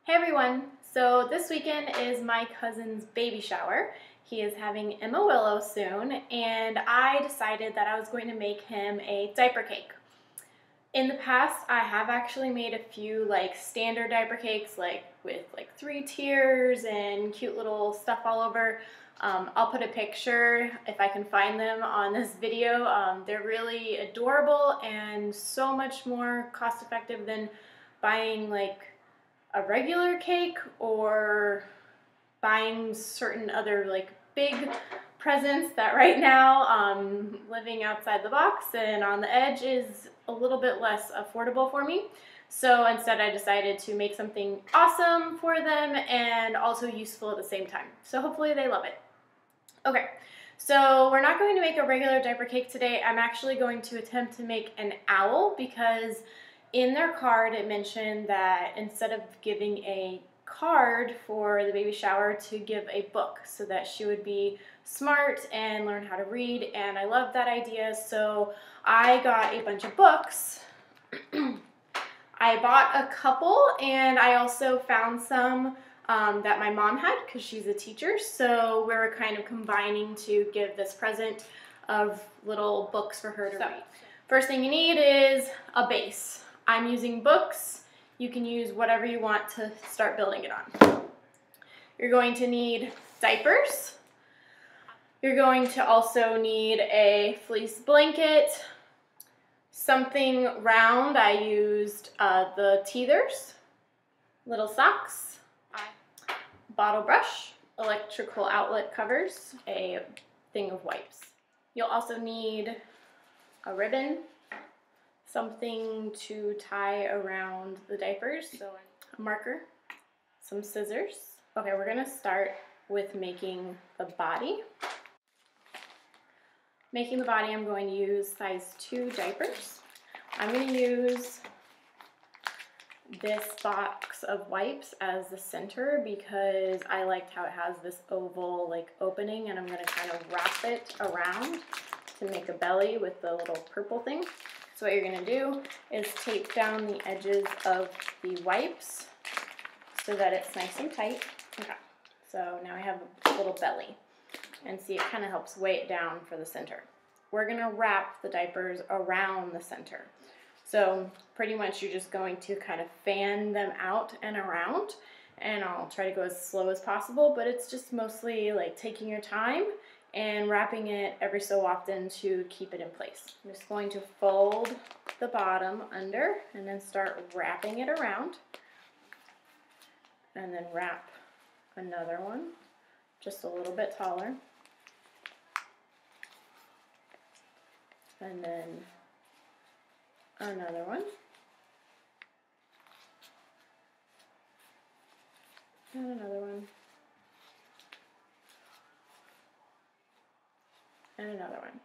Hey everyone! So this weekend is my cousin's baby shower. He is having Emma Willow soon, and I decided that I was going to make him a diaper cake. In the past, I have actually made a few standard diaper cakes, with 3 tiers and cute little stuff all over. I'll put a picture if I can find them on this video. They're really adorable and so much more cost effective than buying a regular cake or buying certain other big presents that right now living outside the box and on the edge is a little bit less affordable for me. So instead I decided to make something awesome for them and also useful at the same time. So hopefully they love it. Okay, so we're not going to make a regular diaper cake today. I'm actually going to attempt to make an owl because in their card it mentioned that instead of giving a card for the baby shower, to give a book so that she would be smart and learn how to read, and I love that idea, so I got a bunch of books. I bought a couple, and I also found some that my mom had because she's a teacher, so we're kind of combining to give this present of little books for her to read. First thing you need is a base. I'm using books. You can use whatever you want to start building it on. You're going to need diapers. You're going to also need a fleece blanket, something round. I used the teethers, little socks, bottle brush, electrical outlet covers, a thing of wipes. You'll also need a ribbon, something to tie around the diapers, so a marker, some scissors. Okay, we're gonna start with making the body. Making the body, I'm going to use size 2 diapers. I'm gonna use this box of wipes as the center because I liked how it has this oval opening, and I'm gonna kind of wrap it around to make a belly with the little purple thing. So what you're going to do is tape down the edges of the wipes so that it's nice and tight. Okay, so now I have a little belly, and see, it kind of helps weigh it down for the center. We're going to wrap the diapers around the center. So pretty much you're just going to kind of fan them out and around, and I'll try to go as slow as possible, but it's just mostly taking your time and wrapping it every so often to keep it in place. I'm just going to fold the bottom under and then start wrapping it around, and then wrap another one just a little bit taller, and then another one, and another one, and another one.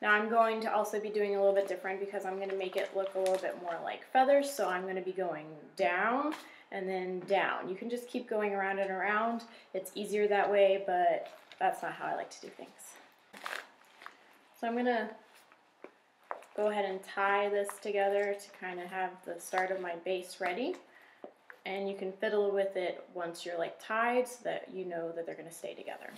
Now I'm going to also be doing a little bit different because I'm going to make it look a little bit more like feathers, so I'm going to be going down and then down. You can just keep going around and around. It's easier that way, but that's not how I like to do things. So I'm going to go ahead and tie this together to kind of have the start of my base ready, and you can fiddle with it once you're tied so that you know that they're going to stay together.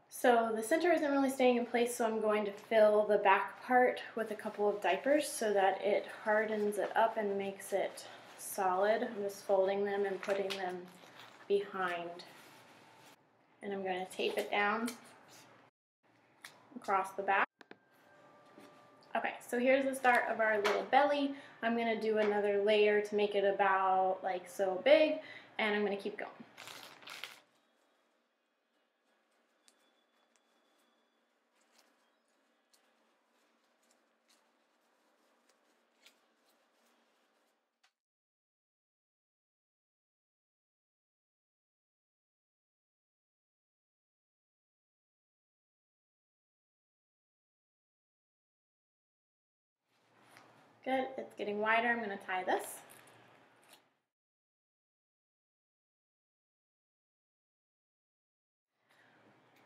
So the center isn't really staying in place, so I'm going to fill the back part with a couple of diapers so that it hardens it up and makes it solid. I'm just folding them and putting them behind. And I'm going to tape it down across the back. Okay, so here's the start of our little belly. I'm going to do another layer to make it about so big, and I'm going to keep going. Good, it's getting wider. I'm going to tie this.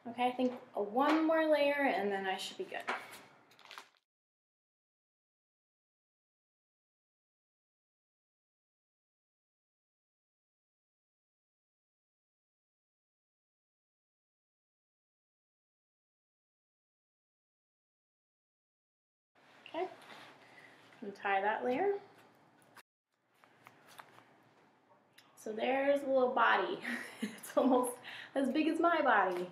Okay, I think one more layer and then I should be good. and tie that layer. So there's a little body. It's almost as big as my body.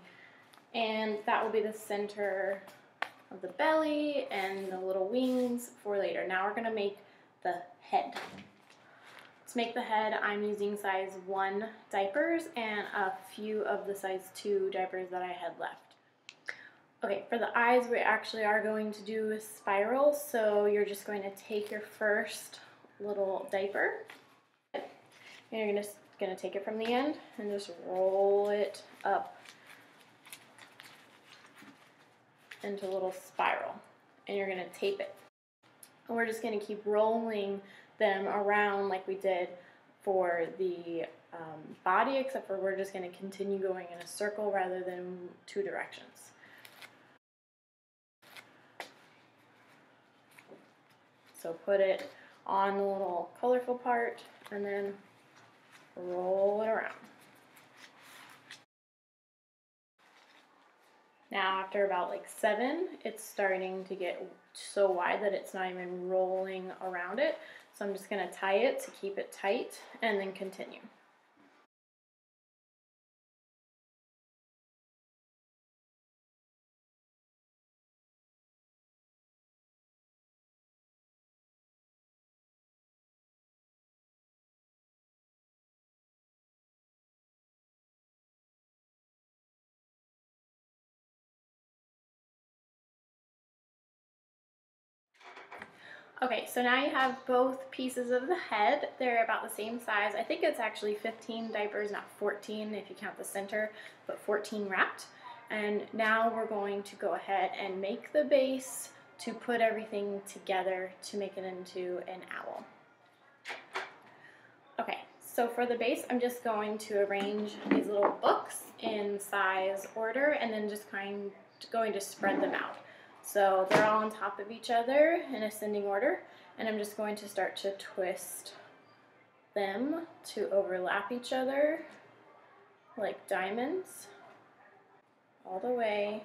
And that will be the center of the belly and the little wings for later. Now we're gonna make the head. To make the head, I'm using size 1 diapers and a few of the size 2 diapers that I had left. Okay, for the eyes, we actually are going to do a spiral, so you're just going to take your first little diaper, and you're gonna take it from the end and just roll it up into a little spiral, and you're gonna tape it. And we're just gonna keep rolling them around like we did for the body, except for we're just gonna continue going in a circle rather than 2 directions. So put it on the little colorful part and then roll it around. Now after about like 7, it's starting to get so wide that it's not even rolling around it. So I'm just going to tie it to keep it tight and then continue. Okay, so now you have both pieces of the head. They're about the same size. I think it's actually 15 diapers, not 14 if you count the center, but 14 wrapped. And now we're going to go ahead and make the base to put everything together to make it into an owl. Okay, so for the base, I'm just going to arrange these little books in size order and then just going to spread them out. So they're all on top of each other in ascending order, and I'm just going to start to twist them to overlap each other like diamonds all the way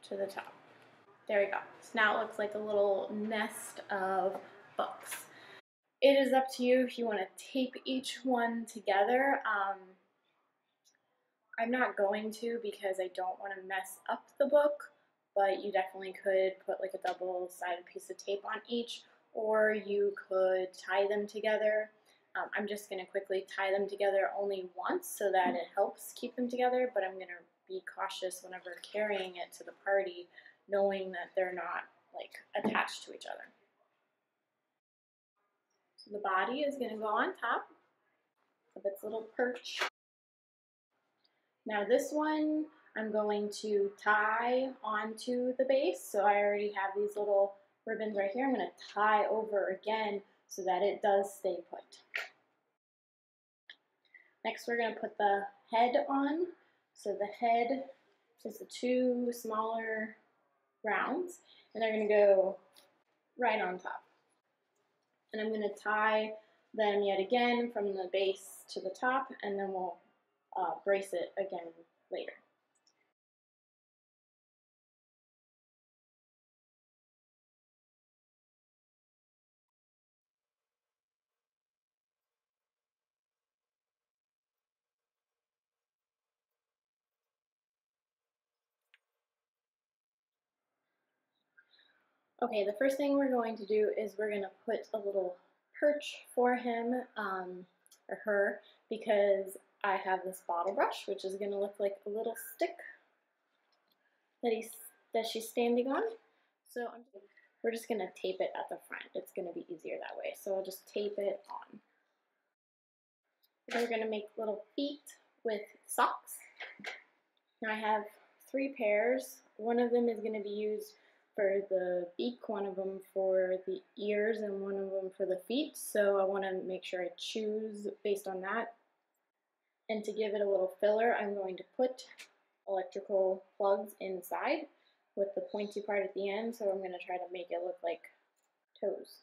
to the top. There we go. So now it looks like a little nest of books. It is up to you if you want to tape each one together. I'm not going to because I don't want to mess up the book, but you definitely could put like a double-sided piece of tape on each, or you could tie them together. I'm just going to quickly tie them together only once so that it helps keep them together, but I'm going to be cautious whenever carrying it to the party, knowing that they're not like attached to each other. So the body is going to go on top of its little perch. Now this one I'm going to tie onto the base, so I already have these little ribbons right here. I'm going to tie over again so that it does stay put. Next we're going to put the head on. So the head is the 2 smaller rounds, and they're going to go right on top. And I'm going to tie them yet again from the base to the top, and then we'll brace it again later. Okay, the first thing we're going to do is we're going to put a little perch for him, or her, because I have this bottle brush, which is going to look like a little stick that she's standing on. So we're just going to tape it at the front. It's going to be easier that way. So I'll just tape it on. We're going to make little feet with socks. Now I have 3 pairs. One of them is going to be used for the beak, one of them for the ears, and one of them for the feet. So I want to make sure I choose based on that. And to give it a little filler, I'm going to put electrical plugs inside with the pointy part at the end. So I'm going to try to make it look like toes.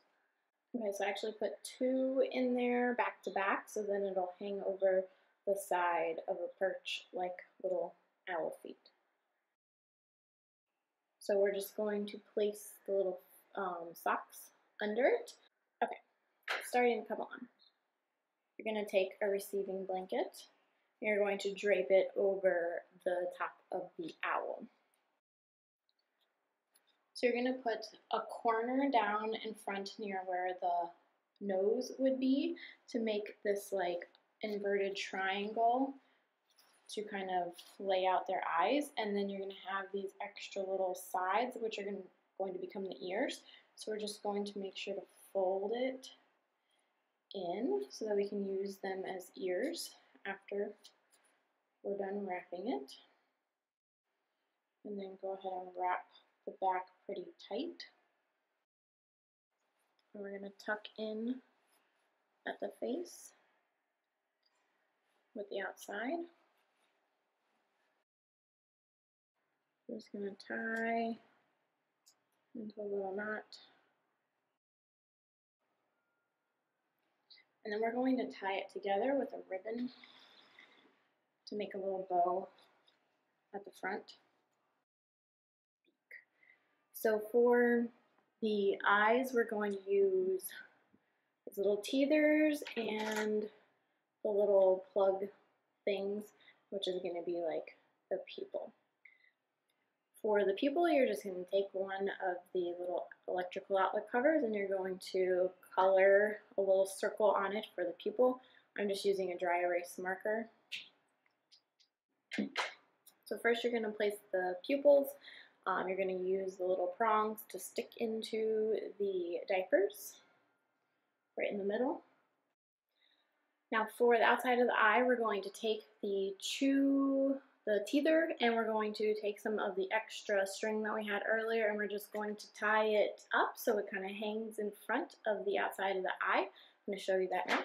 Okay, so I actually put 2 in there back to back, so then it'll hang over the side of a perch like little owl feet. So we're just going to place the little socks under it. Okay, starting to come on. You're going to take a receiving blanket. You're going to drape it over the top of the owl. So you're going to put a corner down in front near where the nose would be to make this like inverted triangle to kind of lay out their eyes, and then you're going to have these extra little sides which are going to become the ears. So we're just going to make sure to fold it in so that we can use them as ears after we're done wrapping it. And then go ahead and wrap the back pretty tight. And we're going to tuck in at the face with the outside. I'm just going to tie into a little knot. And then we're going to tie it together with a ribbon to make a little bow at the front. So for the eyes, we're going to use these little teethers and the little plug things, which is going to be like the pupil. For the pupil, you're just going to take one of the little electrical outlet covers and you're going to color a little circle on it for the pupil. I'm just using a dry erase marker. So first you're going to place the pupils. You're going to use the little prongs to stick into the diapers right in the middle. Now for the outside of the eye, we're going to take the teether, and we're going to take some of the extra string that we had earlier, and we're just going to tie it up so it kind of hangs in front of the outside of the eye. I'm going to show you that now.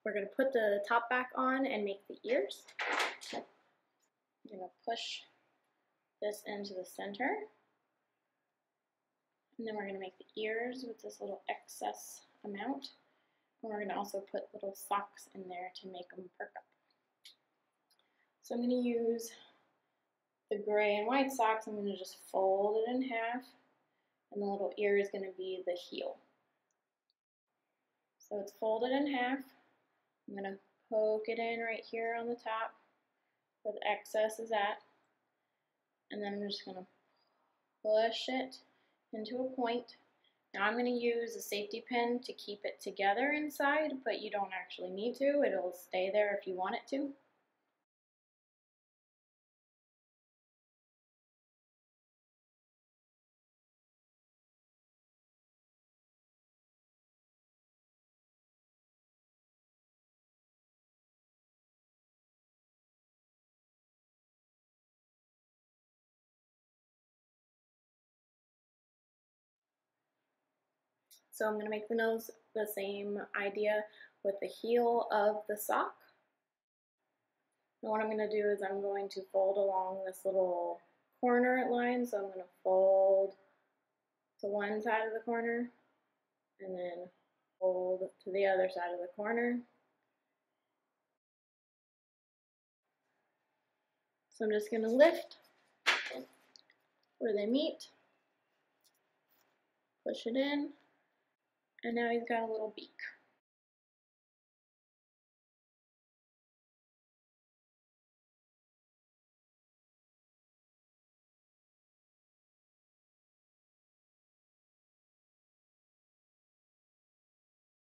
We're going to put the top back on and make the ears. I'm going to push this into the center. And then we're going to make the ears with this little excess amount. And we're going to also put little socks in there to make them perk up. So I'm going to use the gray and white socks. I'm going to just fold it in half. And the little ear is going to be the heel. So it's folded in half. I'm going to poke it in right here on the top where the excess is at. And then I'm just going to push it into a point. Now I'm going to use a safety pin to keep it together inside, but you don't actually need to. It'll stay there if you want it to. So I'm going to make the nose the same idea with the heel of the sock. And what I'm going to do is I'm going to fold along this little corner line. So I'm going to fold to one side of the corner and then fold to the other side of the corner. So I'm just going to lift where they meet, push it in, and now he's got a little beak.